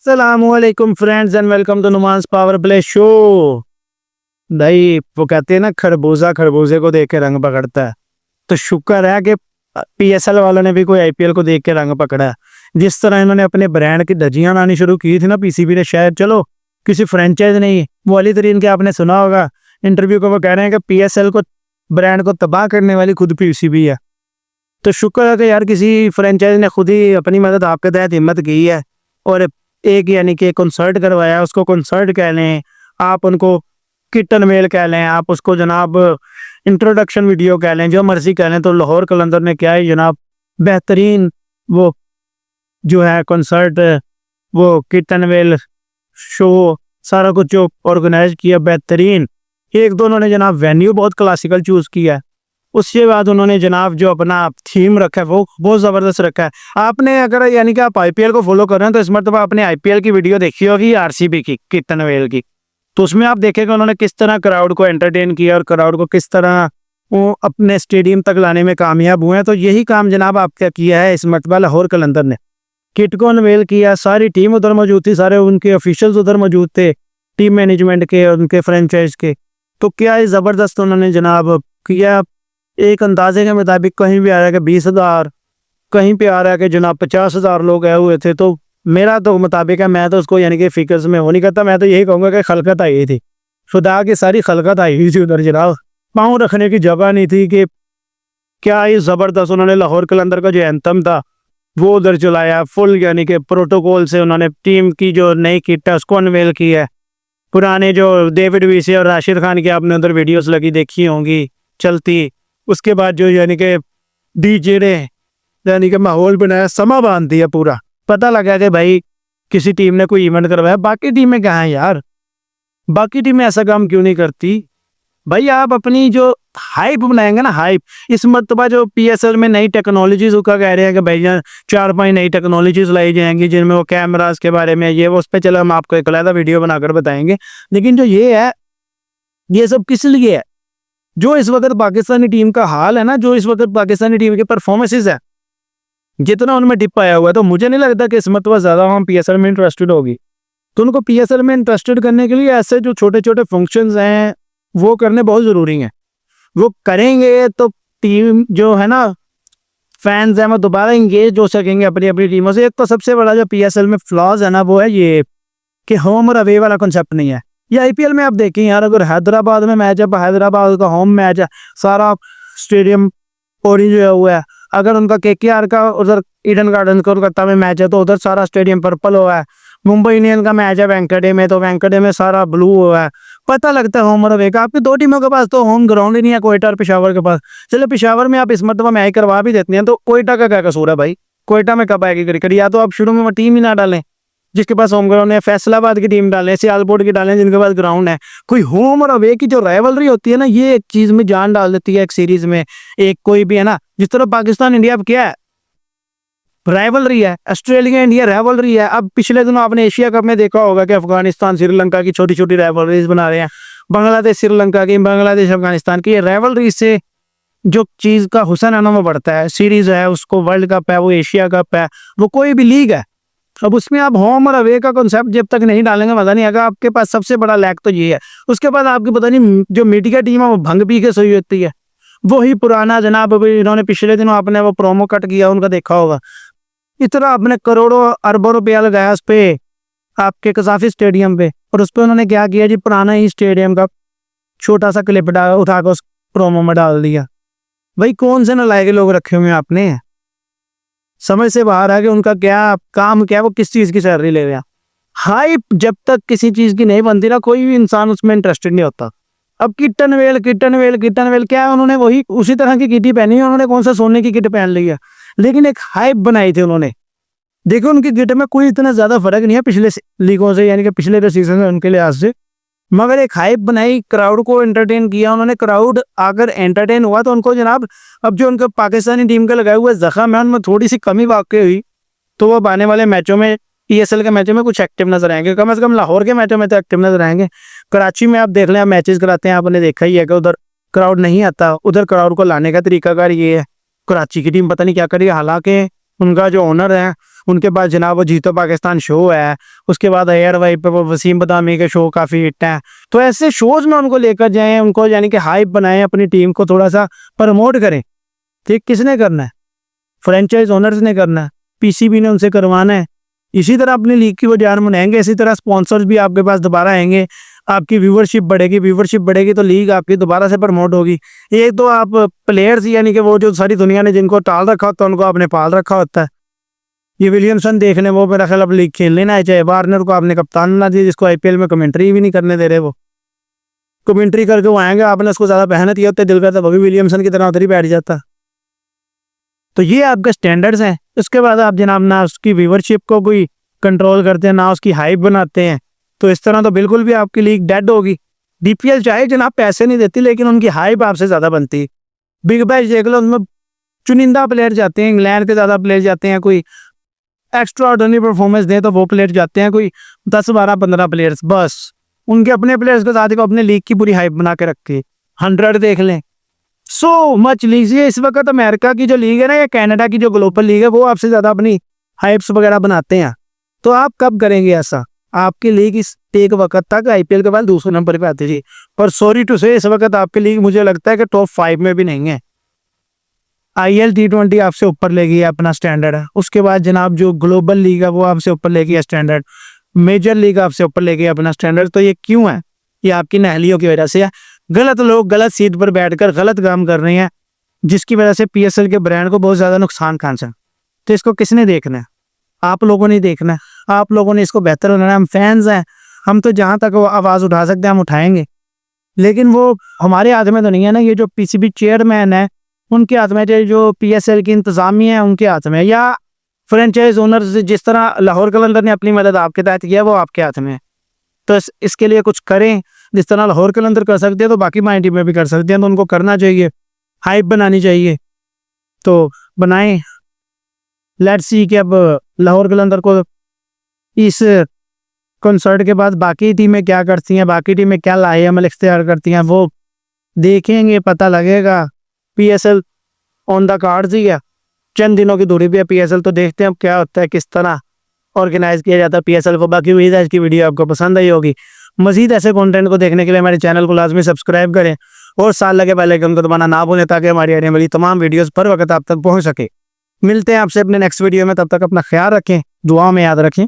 अस्सलामुअलैकुम friends and welcome to Numan's power play show. भाई वो कहते हैं ना, खरबूजा खरबूजे को देख के रंग पकड़ता है। तो शुक्र है कि पीएसएल वालों ने भी कोई आईपीएल को देख के रंग पकड़ा है। जिस तरह इन्होंने अपने ब्रांड की धज्जियां लानी शुरू की थी ना, पीसीबी ने, शायद चलो किसी फ्रेंचाइज नहीं, वो अली तरीन के आपने सुना होगा इंटरव्यू को, वो कह रहे हैं कि पीएसएल को, ब्रांड को तबाह करने वाली खुद पीसीबी है। तो शुक्र है कि यार किसी फ्रेंचाइज ने खुद ही अपनी मदद आपके तहत हिम्मत की है और एक यानी कि कंसर्ट करवाया। उसको कंसर्ट कह लें, आप उनको किटन मेल कह लें, आप उसको जनाब इंट्रोडक्शन वीडियो कह लें, जो मर्जी कह लें। तो लाहौर कलंदर ने क्या है जनाब, बेहतरीन वो जो है कंसर्ट, वो किटन वेल शो, सारा कुछ जो ऑर्गेनाइज किया बेहतरीन। एक दो उन्होंने जनाब वेन्यू बहुत क्लासिकल चूज़ किया है। उसके बाद उन्होंने जनाब जो अपना थीम रखा है वो बहुत ज़बरदस्त रखा है। आपने अगर यानी कि आप आईपीएल को फॉलो कर रहे हैं तो इस मरतबा आपने आईपीएल की वीडियो देखी होगी आरसीबी की, किटन वेल की। तो उसमें आप देखेंगे उन्होंने किस तरह क्राउड को एंटरटेन किया और क्राउड को किस तरह वो अपने स्टेडियम तक लाने में कामयाब हुए हैं। तो यही काम जनाब आपका किया है इस मरतबा लाहौर कलंदर ने। किट को अनवेल किया, सारी टीम उधर मौजूद थी, सारे उनके ऑफिशियल्स उधर मौजूद थे, टीम मैनेजमेंट के और उनके फ्रेंचाइज के। तो क्या है ज़बरदस्त उन्होंने जनाब किया। एक अंदाजे के मुताबिक कहीं भी आ रहा है कि 20,000, कहीं पे आ रहा है कि जनाब 50,000 लोग आए हुए थे। तो मेरा तो मुताबिक है, मैं तो उसको यानी कि फिगर्स में हो नहीं करता, मैं तो यही कहूँगा कि खलकत आई थी, खुदा की सारी खलकत आई हुई थी उधर जनाब। पाँव रखने की जगह नहीं थी। कि क्या ही ज़बरदस्त उन्होंने लाहौर कलंदर का जो एंथम था वो उधर चलाया फुल, यानी कि प्रोटोकॉल से उन्होंने टीम की जो नई किट है उसको अनवेल की है। पुराने जो डेविड विसे और राशिद खान की आपने उधर वीडियोस लगी देखी होंगी चलती। उसके बाद जो यानी कि डीजे ने यानी कि माहौल बनाया, समा बांध दिया पूरा। पता लगा कि भाई किसी टीम ने कोई इवेंट करवाया, बाकी टीमें कहाँ हैं यार, बाकी टीमें ऐसा काम क्यों नहीं करती। भाई आप अपनी जो हाइप बनाएंगे ना, हाइप, इस मरतबा जो पीएसएल में नई टेक्नोलॉजीज का कह रहे हैं कि भैया 4-5 नई टेक्नोलॉजीज लाई जाएंगी जिनमें वो कैमरास के बारे में ये वो, उस पर चलो हम आपको एक अलग वीडियो बनाकर बताएंगे। लेकिन जो ये है, ये सब किस लिए है? जो इस वक्त पाकिस्तानी टीम का हाल है ना, जो इस वक्त पाकिस्तानी टीम के परफॉर्मेंसेस है, जितना उनमें डिप आया हुआ है, तो मुझे नहीं लगता कि इस मरतबा ज़्यादा हम पीएसएल में इंटरेस्टेड होगी। तो उनको पीएसएल में इंटरेस्टेड करने के लिए ऐसे जो छोटे छोटे फंक्शंस हैं वो करने बहुत ज़रूरी हैं। वो करेंगे तो टीम जो है ना, फैंस हैं, वो दोबारा इंगेज हो सकेंगे अपनी अपनी टीमों से। एक तो सबसे बड़ा जो पीएसएल में फ्लॉज है ना, वो है ये कि होम और अवे वाला कॉन्सेप्ट नहीं है। ये आईपीएल में आप देखें यार, अगर हैदराबाद में मैच है, हैदराबाद का होम मैच है, सारा स्टेडियम ऑरेंज हुआ है। अगर उनका केकेआर का उधर ईडन गार्डन कोलकाता में मैच है तो उधर सारा स्टेडियम पर्पल हुआ है। मुंबई इंडियन का मैच है वेंकटे में, तो वेंकटे में सारा ब्लू हुआ है। पता लगता है होम और अवे का। आपकी दो टीमों के पास तो होम ग्राउंड ही नहीं है, कोयटा और पेशावर के पास। चलो पेशावर में आप इस मरतबा मैच करवा भी देते हैं, तो कोयटा का क्या कसूर है भाई? कोयटा में कब आएगी क्रिकेट? या तो आप शुरू में टीम ही ना डालें जिसके पास होम ग्राउंड है, फैसलाबाद की टीम डालें, सियालकोट की डालें जिनके पास ग्राउंड है। कोई होम और अवे की जो राइवलरी होती है ना, ये एक चीज में जान डाल देती है एक सीरीज में। एक कोई भी है ना, जिस तरह पाकिस्तान इंडिया अब क्या है, राइवलरी है, ऑस्ट्रेलिया इंडिया राइवलरी है। अब पिछले दिनों आपने एशिया कप में देखा होगा कि अफगानिस्तान श्रीलंका की छोटी छोटी राइवलरीज बना रहे हैं, बांग्लादेश श्रीलंका की, बांग्लादेश अफगानिस्तान की। राइवलरी से जो चीज का हुसन है ना वो बढ़ता है। सीरीज है, उसको वर्ल्ड कप है, वो एशिया कप है, वो कोई भी लीग है। अब उसमें आप होम और अवे का कॉन्सेप्ट जब तक नहीं डालेंगे मजा नहीं आएगा। आपके पास सबसे बड़ा लैक तो ये है। उसके बाद आपकी पता नहीं जो मीडिया टीम है वो भंग पी के सोई होती है। वही पुराना जनाब, अभी इन्होंने पिछले दिनों आपने वो प्रोमो कट किया उनका देखा होगा, इतना आपने करोड़ों अरबों रुपया लगाया उस पे, आपके कजाफी स्टेडियम पे, और उस पर उन्होंने क्या किया जी, पुराना ही स्टेडियम का छोटा सा क्लिप उठा कर उस प्रोमो में डाल दिया। भाई कौन से नालायक लोग रखे हुए हैं आपने? समझ से बाहर है कि उनका क्या काम क्या है, वो किस चीज की सैलरी ले रहे हैं। हाइप जब तक किसी चीज की नहीं बनती ना, कोई भी इंसान उसमें इंटरेस्टेड नहीं होता। अब kitten well kitten well kitten well क्या है, उन्होंने वही उसी तरह की किट पहनी है। उन्होंने कौन सा सोने की किट पहन ली है, लेकिन एक हाइप बनाई थी उन्होंने। देखो उनकी किट में कोई इतना ज्यादा फर्क नहीं है पिछले लीगों से, यानी कि पिछले जो सीजन है उनके लिहाज से, मगर एक हाइप बनाई, क्राउड को एंटरटेन किया उन्होंने। क्राउड अगर एंटरटेन हुआ तो उनको जनाब, अब जो उनके पाकिस्तानी टीम के लगाए हुए जख्म है उनमें थोड़ी सी कमी वाकई हुई, तो वो आने वाले मैचों में, पीएसएल के मैचों में कुछ एक्टिव नजर आएंगे। कम से कम लाहौर के मैचों में तो एक्टिव नजर आएंगे। कराची में आप देख लें, आप मैचेस कराते हैं, आपने देखा ही है कि उधर क्राउड नहीं आता। उधर क्राउड को लाने का तरीकाकार ये है। कराची की टीम पता नहीं क्या करी, हालांकि उनका जो ओनर है उनके पास जनाब वो जीतो पाकिस्तान शो है, उसके बाद एयर वाई पे वो वसीम बदामी के शो काफ़ी हिट हैं। तो ऐसे शोज़ में उनको लेकर जाएँ, उनको यानी कि हाइप बनाएँ, अपनी टीम को थोड़ा-सा प्रमोट करें। ठीक, किसने करना है? फ्रेंचाइज ओनर्स ने करना है, पीसीबी ने उनसे करवाना है। इसी तरह अपनी लीग की वो जान बनाएंगे, इसी तरह स्पॉन्सर्स भी आपके पास दोबारा आएंगे, आपकी व्यूवरशिप बढ़ेगी तो लीग आपकी दोबारा से प्रमोट होगी। एक तो आप प्लेयर्स यानी कि वो जो सारी दुनिया ने जिनको टाल रखा होता है उनको आपने पाल रखा होता है। ये विलियमसन देखने वो मेरा ख्याल अब लीग खेलने ना आए, चाहे वार्नर को आपने कप्तान ना दिया जिसको आईपीएल में कमेंट्री भी नहीं करने दे रहे, वो कमेंट्री करके वो आएंगे, आपने उसको ज़्यादा मेहनत किया होता, दिल करता वो भी विलियमसन की तरह उधर ही बैठ जाता। तो ये आपके स्टैंडर्ड्स हैं। उसके बाद आप जनाब ना उसकी व्यूवरशिप को कोई कंट्रोल करते हैं, ना उसकी हाइप बनाते हैं, तो इस तरह तो बिल्कुल भी आपकी लीग डेड होगी। डीपीएल चाहे जनाब पैसे नहीं देती, लेकिन उनकी हाइप आपसे ज़्यादा बनती है। बिग बैश देख लो, उनमें चुनिंदा प्लेयर जाते हैं, इंग्लैंड के ज़्यादा प्लेयर जाते हैं, कोई एक्स्ट्रा ऑर्डिनरी परफॉर्मेंस दे तो वो प्लेयर जाते हैं, कोई 10 12 15 प्लेयर्स बस। उनके अपने प्लेयर्स के साथ ही वो अपने लीग की पूरी हाइप बना के रखती है। 100 देख लें, सो मच लीग। ये इस वक्त अमेरिका की जो लीग है ना, या कनाडा की जो ग्लोबल लीग है, वो आपसे ज़्यादा अपनी हाइप्स वगैरह बनाते हैं। तो आप कब करेंगे ऐसा? आपकी लीग इस एक वक्त तक आईपीएल के बाद दूसरे नंबर पे आती थी, पर सॉरी टू से इस वक्त आपकी लीग मुझे लगता है कि टॉप 5 में भी नहीं है। आईएल T20 आपसे ऊपर ले गई है, अपना स्टैंडर्ड है। उसके बाद जनाब जो ग्लोबल लीग है वो आपसे ऊपर ले गई है स्टैंडर्ड, मेजर लीग आपसे ऊपर ले गई है अपना स्टैंडर्ड। तो ये क्यों है? ये आपकी नाअहलियों की वजह से है। गलत लोग गलत सीट पर बैठकर गलत काम कर रहे हैं, जिसकी वजह से पीएसएल के ब्रांड को बहुत ज़्यादा नुकसान पहुंचा। तो इसको किसने देखना है? आप लोगों ने देखना है। आप लोगों ने इसको बेहतर बनाना है। हम फैंस हैं, हम तो जहाँ तक वो आवाज़ उठा सकते हैं हम उठाएंगे, लेकिन वो हमारे हाथ में तो नहीं है ना। ये जो पीसीबी चेयरमैन है उनके हाथ में, जो पीएसएल की इंतजामिया है उनके हाथ में, या फ्रेंचाइज ओनर्स जिस तरह लाहौर कलंदर ने अपनी मदद आपके तहत किया वो आपके हाथ में है। तो इसके लिए कुछ करें, जिस तरह लाहौर कलंदर कर सकते हैं तो बाकी माइंड टीमें भी कर सकते हैं, तो उनको करना चाहिए, हाइप बनानी चाहिए, तो बनाएं। लेट्स सी कि अब लाहौर कलंदर को इस कंसर्ट के बाद बाकी टीमें क्या करती हैं, बाकी टीमें क्या लाएअमल इख्तियार करती हैं, वो देखेंगे, पता लगेगा। पीएसएल ऑन द कार्ड्स ही है, चंद दिनों की दूरी पे है पीएसएल, तो देखते हैं अब क्या होता है, किस तरह ऑर्गेनाइज किया जाता है पीएसएल को। बाकी उम्मीद है आज की वीडियो आपको पसंद आई होगी। मजीद ऐसे कंटेंट को देखने के लिए हमारे चैनल को लाजमी सब्सक्राइब करें और साथ लगे बेल आइकन को दबाना ना भूलें, ताकि हमारी आने वाली तमाम वीडियोस पर वक्त आप तक पहुंच सके। मिलते हैं आपसे अपने नेक्स्ट वीडियो में, तब तक अपना ख्याल रखें, दुआ में याद रखें।